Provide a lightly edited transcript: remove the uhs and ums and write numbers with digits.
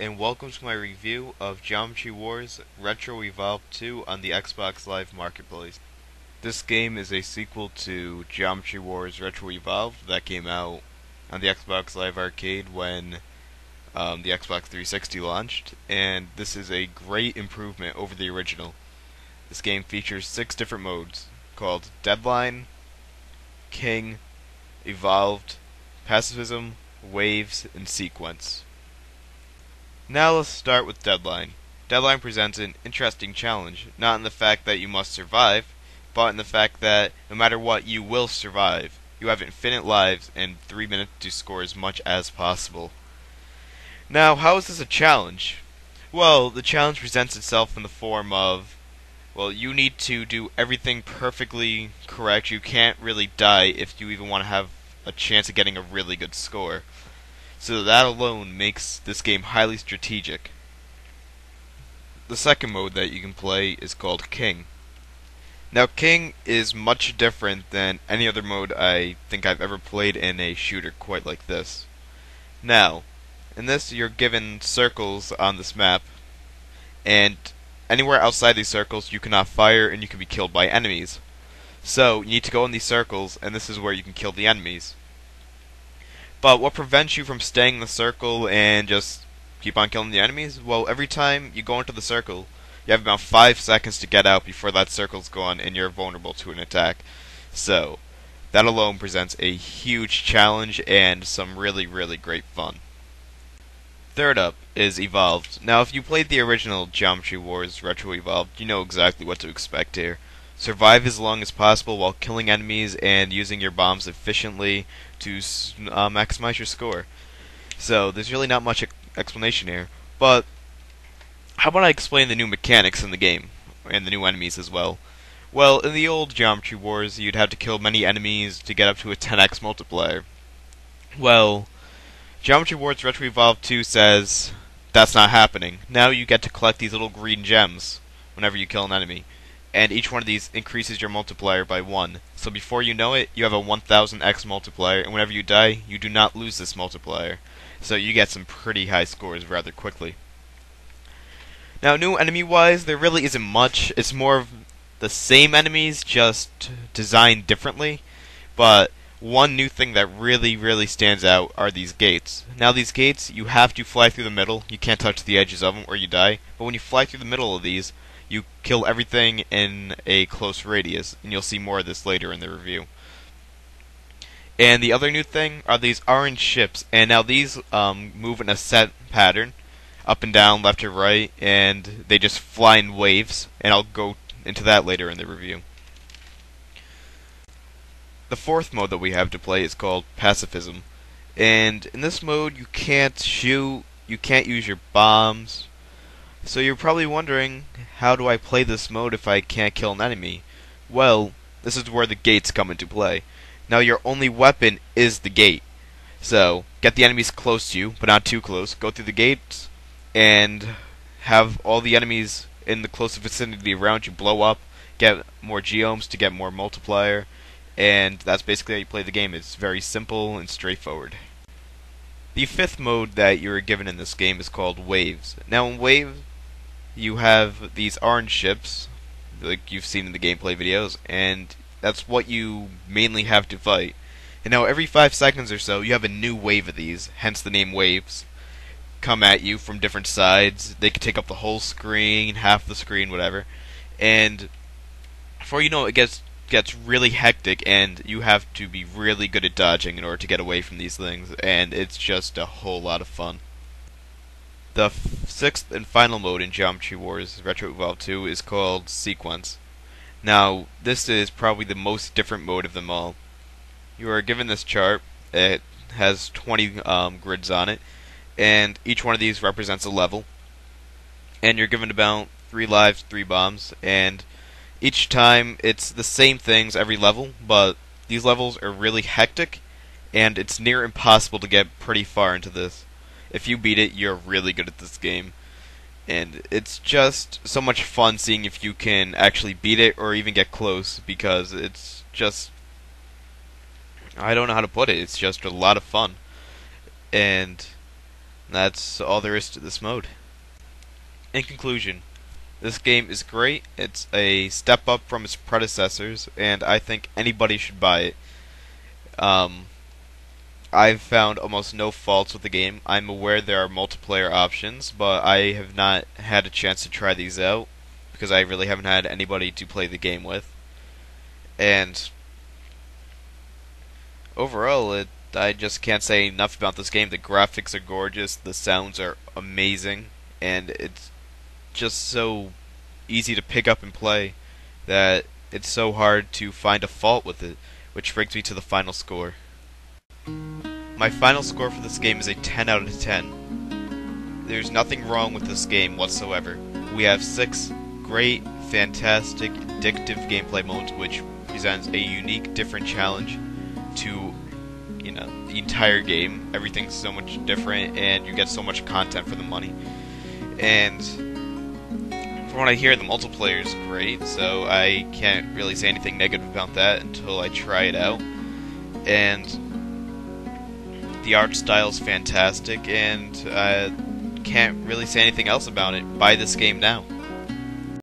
and welcome to my review of Geometry Wars Retro Evolved 2 on the Xbox Live Marketplace. This game is a sequel to Geometry Wars Retro Evolved that came out on the Xbox Live Arcade when the Xbox 360 launched, and this is a great improvement over the original. This game features 6 different modes called Deadline, King, Evolved, Pacifism, Waves, and Sequence. Now let's start with Deadline. Deadline presents an interesting challenge, not in the fact that you must survive, but in the fact that no matter what, you will survive. You have infinite lives and 3 minutes to score as much as possible. Now, how is this a challenge? Well, the challenge presents itself in the form of, you need to do everything perfectly correct. You can't really die if you even want to have a chance of getting a really good score. So that alone makes this game highly strategic. The second mode that you can play is called King. Now King is much different than any other mode I think I've ever played in a shooter quite like this. Now, in this you're given circles on this map, and anywhere outside these circles you cannot fire and you can be killed by enemies. So you need to go in these circles, and this is where you can kill the enemies. But what prevents you from staying in the circle and just keep on killing the enemies? Well, every time you go into the circle, you have about 5 seconds to get out before that circle's gone and you're vulnerable to an attack. So, that alone presents a huge challenge and some really, really great fun. Third up is Evolved. Now, if you played the original Geometry Wars Retro Evolved, you know exactly what to expect here. Survive as long as possible while killing enemies and using your bombs efficiently to maximize your score. So there's really not much explanation here, but how about I explain the new mechanics in the game, and the new enemies as well. Well, in the old Geometry Wars, you'd have to kill many enemies to get up to a 10x multiplier. Well, Geometry Wars Retro Evolved 2 says that's not happening. Now you get to collect these little green gems whenever you kill an enemy, and each one of these increases your multiplier by 1. So before you know it, you have a 1000x multiplier, and whenever you die, you do not lose this multiplier. So you get some pretty high scores rather quickly. Now, new enemy-wise, there really isn't much. It's more of the same enemies, just designed differently. But one new thing that really, really stands out are these gates. Now, these gates, you have to fly through the middle. You can't touch the edges of them or you die. But when you fly through the middle of these, you kill everything in a close radius, and you'll see more of this later in the review. And the other new thing are these orange ships, and now these move in a set pattern, up and down, left to right, and they just fly in waves, and I'll go into that later in the review. The fourth mode that we have to play is called Pacifism, and in this mode you can't shoot, you can't use your bombs. So you're probably wondering, how do I play this mode if I can't kill an enemy? Well, this is where the gates come into play. Now your only weapon is the gate. So, get the enemies close to you, but not too close. Go through the gates, and have all the enemies in the close vicinity around you blow up. Get more geomes to get more multiplier. And that's basically how you play the game. It's very simple and straightforward. The fifth mode that you're given in this game is called Waves. Now in Waves, you have these orange ships, like you've seen in the gameplay videos, and that's what you mainly have to fight. And now every 5 seconds or so, you have a new wave of these, hence the name Waves, come at you from different sides. They can take up the whole screen, half the screen, whatever. And before you know it, gets really hectic, and you have to be really good at dodging in order to get away from these things, and it's just a whole lot of fun. The sixth and final mode in Geometry Wars Retro Evolved 2 is called Sequence. Now, this is probably the most different mode of them all. You are given this chart. It has 20 grids on it, and each one of these represents a level. And you're given about 3 lives, 3 bombs, and each time it's the same things every level, but these levels are really hectic, and it's near impossible to get pretty far into this. If you beat it, you're really good at this game. And it's just so much fun seeing if you can actually beat it or even get close, because it's just, I don't know how to put it, it's just a lot of fun. And That's all there is to this mode. In conclusion, this game is great. It's a step up from its predecessors, and I think anybody should buy it. Um, I've found almost no faults with the game. I'm aware there are multiplayer options, but I have not had a chance to try these out because I really haven't had anybody to play the game with. And overall, I just can't say enough about this game. The graphics are gorgeous, the sounds are amazing, and it's just so easy to pick up and play that it's so hard to find a fault with it, which brings me to the final score. My final score for this game is a 10 out of 10. There's nothing wrong with this game whatsoever. We have 6 great, fantastic, addictive gameplay modes, which presents a unique, different challenge to, the entire game. Everything's so much different, and you get so much content for the money. And from what I hear, the multiplayer is great, so I can't really say anything negative about that until I try it out. And the art style is fantastic, and I can't really say anything else about it. Buy this game now.